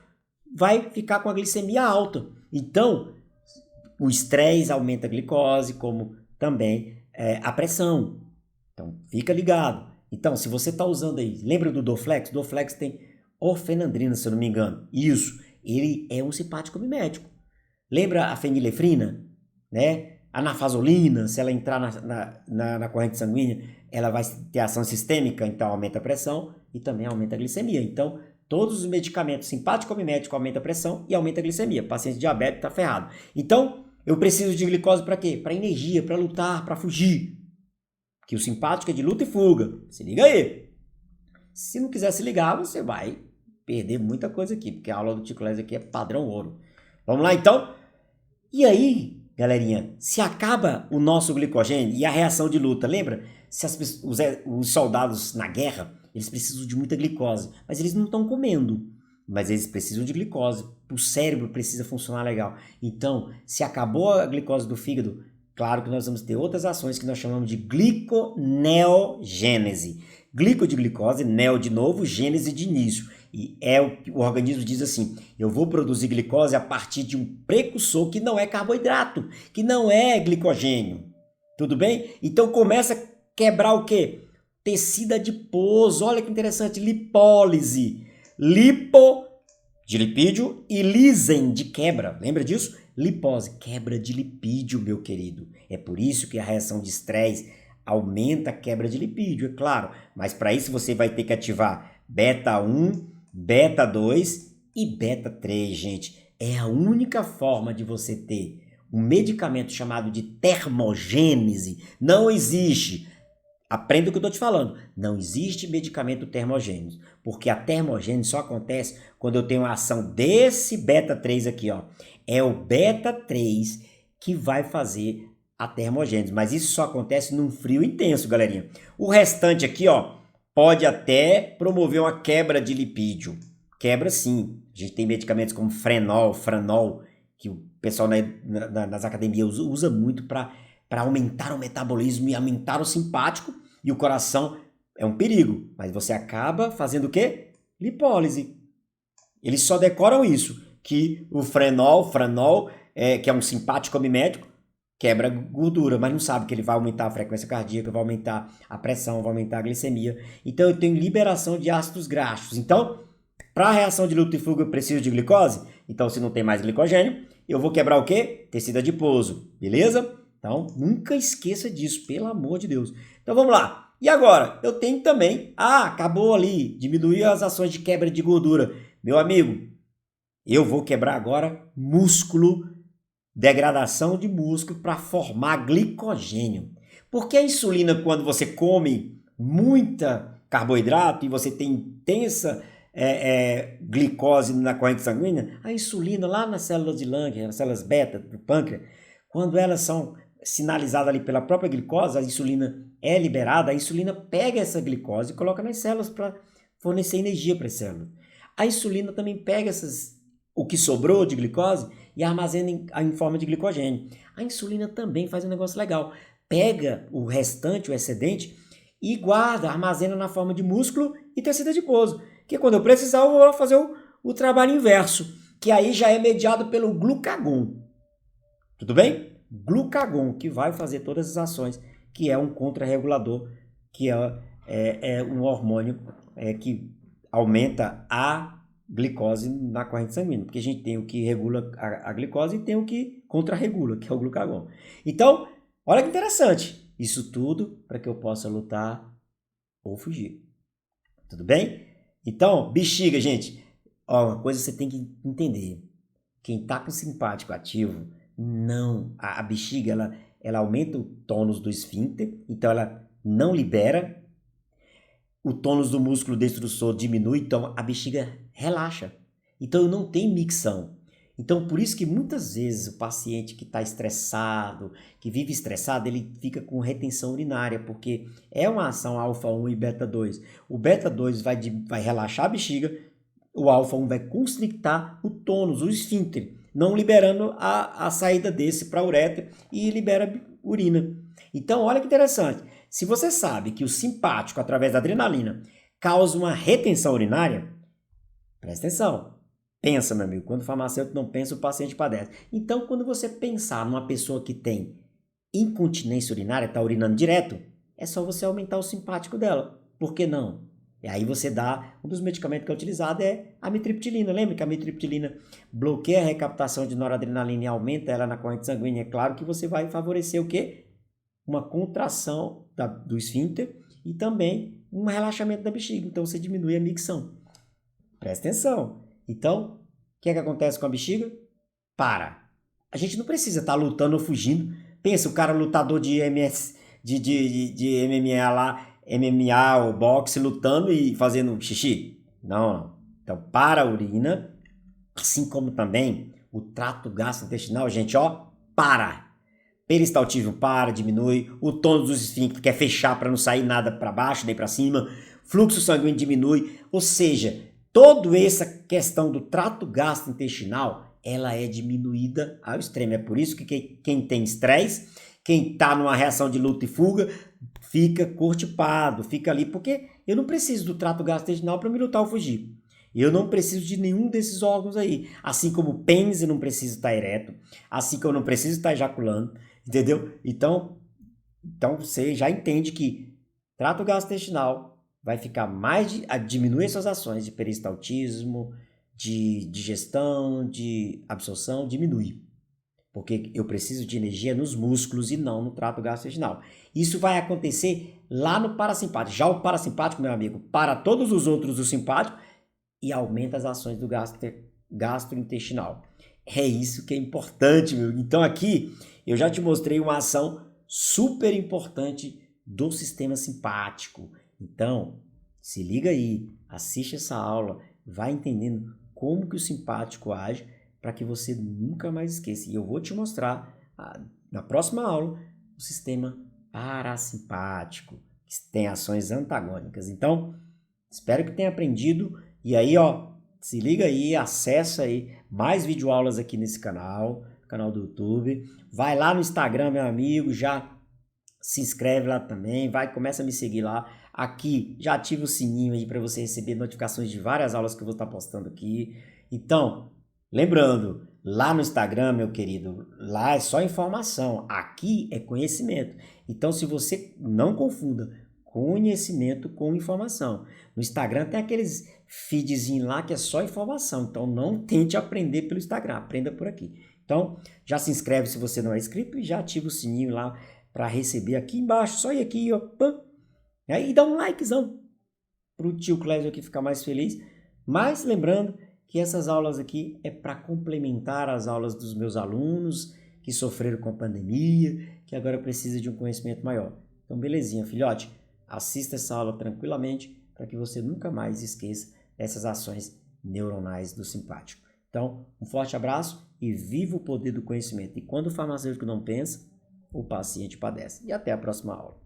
Vai ficar com a glicemia alta. Então, o estresse aumenta a glicose, como também a pressão. Então, fica ligado. Então, se você está usando aí, lembra do Dorflex? Dorflex tem orfenadrina, se eu não me engano. Isso, ele é um simpático mimético. Lembra a fenilefrina, né? A nafazolina, se ela entrar na corrente sanguínea, ela vai ter ação sistêmica, então aumenta a pressão e também aumenta a glicemia. Então, todos os medicamentos simpático-mimético aumentam a pressão e aumenta a glicemia. O paciente diabético está ferrado. Então, eu preciso de glicose para quê? Para energia, para lutar, para fugir. Que o simpático é de luta e fuga. Se liga aí. Se não quiser se ligar, você vai perder muita coisa aqui, porque a aula do Tico Les aqui é padrão ouro. Vamos lá, então? E aí, galerinha, se acaba o nosso glicogênio e a reação de luta, lembra? Se os soldados na guerra, eles precisam de muita glicose, mas eles não estão comendo, mas eles precisam de glicose. O cérebro precisa funcionar legal. Então, se acabou a glicose do fígado, claro que nós vamos ter outras ações que nós chamamos de gliconeogênese. Glico de glicose, neo de novo, gênese de início. E o organismo diz assim: eu vou produzir glicose a partir de um precursor que não é carboidrato, que não é glicogênio. Tudo bem? Então começa a quebrar o quê? Tecido adiposo. Olha que interessante, lipólise. Lipo de lipídio e lisen de quebra. Lembra disso? Lipose, quebra de lipídio, meu querido. É por isso que a reação de estresse aumenta a quebra de lipídio, é claro. Mas para isso você vai ter que ativar beta 1, beta 2 e beta 3, gente. É a única forma de você ter um medicamento chamado de termogênese. Não existe. Aprenda o que eu estou te falando. Não existe medicamento termogênese, porque a termogênese só acontece quando eu tenho a ação desse beta 3 aqui, ó. É o beta 3 que vai fazer a termogênese, mas isso só acontece num frio intenso, galerinha. O restante aqui, ó, pode até promover uma quebra de lipídio. Quebra sim. A gente tem medicamentos como Frenol, Franol, que o pessoal nas academias usa muito para aumentar o metabolismo e aumentar o simpático, e o coração é um perigo. Mas você acaba fazendo o quê? Lipólise. Eles só decoram isso, que o Franol, que é um simpático mimético, quebra gordura, mas não sabe que ele vai aumentar a frequência cardíaca, vai aumentar a pressão, vai aumentar a glicemia. Então eu tenho liberação de ácidos graxos. Então, para a reação de luta e fuga eu preciso de glicose. Então, se não tem mais glicogênio, eu vou quebrar o quê? Tecido adiposo, beleza? Então, nunca esqueça disso, pelo amor de Deus. Então, vamos lá. E agora, eu tenho também... acabou ali, diminuiu as ações de quebra de gordura. Meu amigo, eu vou quebrar agora músculo, degradação de músculo para formar glicogênio. Porque a insulina, quando você come muita carboidrato e você tem intensa glicose na corrente sanguínea, a insulina lá nas células de Lange, nas células beta do pâncreas, quando elas são sinalizadas ali pela própria glicose, a insulina é liberada, a insulina pega essa glicose e coloca nas células para fornecer energia para as células. A insulina também pega o que sobrou de glicose e armazena em forma de glicogênio. A insulina também faz um negócio legal. Pega o restante, o excedente, e guarda, armazena na forma de músculo e tecido adiposo. Que quando eu precisar, eu vou fazer o trabalho inverso, que aí já é mediado pelo glucagon. Tudo bem? Glucagon, que vai fazer todas as ações, que é um contrarregulador, que é um hormônio que aumenta a glicose na corrente sanguínea, porque a gente tem o que regula a glicose e tem o que contrarregula, que é o glucagon. Então, olha que interessante, isso tudo para que eu possa lutar ou fugir. Tudo bem? Então, bexiga, gente, ó, uma coisa você tem que entender, quem está com simpático ativo, não, a bexiga, ela aumenta o tônus do esfíncter, então ela não libera, o tônus do músculo destrutor diminui, então a bexiga relaxa. Então não tem micção. Então por isso que muitas vezes o paciente que está estressado, que vive estressado, ele fica com retenção urinária, porque é uma ação alfa-1 e beta-2. O beta-2 vai relaxar a bexiga, o alfa-1 vai constrictar o tônus, o esfíncter, não liberando a saída desse para a uretra e libera urina. Então olha que interessante. Se você sabe que o simpático, através da adrenalina, causa uma retenção urinária, presta atenção. Pensa, meu amigo, quando o farmacêutico não pensa, o paciente padece. Então, quando você pensar numa pessoa que tem incontinência urinária, está urinando direto, é só você aumentar o simpático dela. Por que não? E aí você dá, um dos medicamentos que é utilizado é a amitriptilina. Lembra que a amitriptilina bloqueia a recaptação de noradrenalina e aumenta ela na corrente sanguínea? É claro que você vai favorecer o quê? Uma contração do esfíncter e também um relaxamento da bexiga. Então você diminui a micção. Presta atenção. Então, o que é que acontece com a bexiga? Para. A gente não precisa estar lutando ou fugindo. Pensa, o cara lutador de MMA lá, MMA ou boxe, lutando e fazendo xixi. Não. Então, para a urina, assim como também o trato gastrointestinal, gente, ó, para. Peristaltismo para, diminui, o tônus dos esfíncteres quer fechar para não sair nada para baixo nem para cima, fluxo sanguíneo diminui, ou seja, toda essa questão do trato gastrointestinal, ela é diminuída ao extremo. É por isso que quem tem estresse, quem está numa reação de luta e fuga, fica constipado, fica ali, porque eu não preciso do trato gastrointestinal para me lutar ou fugir. Eu não preciso de nenhum desses órgãos aí. Assim como o pênis eu não preciso estar ereto, assim como eu não preciso estar ejaculando, entendeu? Então você já entende que trato gastrointestinal vai ficar a diminuir suas ações de peristaltismo, de digestão, de absorção, diminui. Porque eu preciso de energia nos músculos e não no trato gastrointestinal. Isso vai acontecer lá no parasimpático. Já o parasimpático, meu amigo, para todos os outros do simpático e aumenta as ações do gastrointestinal. É isso que é importante, meu. Então aqui eu já te mostrei uma ação super importante do sistema simpático. Então, se liga aí, assiste essa aula, vai entendendo como que o simpático age para que você nunca mais esqueça. E eu vou te mostrar na próxima aula o sistema parasimpático, que tem ações antagônicas. Então, espero que tenha aprendido. E aí, ó, se liga aí, acessa aí mais videoaulas aqui nesse canal do YouTube. Vai lá no Instagram, meu amigo, já se inscreve lá também, começa a me seguir lá. Aqui, já ativa o sininho aí para você receber notificações de várias aulas que eu vou estar postando aqui. Então, lembrando, lá no Instagram, meu querido, lá é só informação, aqui é conhecimento. Então, se você não confunda conhecimento com informação. No Instagram tem aqueles feedzinhos lá que é só informação, então não tente aprender pelo Instagram, aprenda por aqui. Então, já se inscreve se você não é inscrito e já ativa o sininho lá para receber aqui embaixo, só ir aqui, ó, pam, e dá um likezão para o tio Clésio aqui ficar mais feliz. Mas lembrando que essas aulas aqui é para complementar as aulas dos meus alunos que sofreram com a pandemia, que agora precisam de um conhecimento maior. Então, belezinha, filhote. Assista essa aula tranquilamente para que você nunca mais esqueça essas ações neuronais do simpático. Então, um forte abraço e viva o poder do conhecimento. E quando o farmacêutico não pensa, o paciente padece. E até a próxima aula.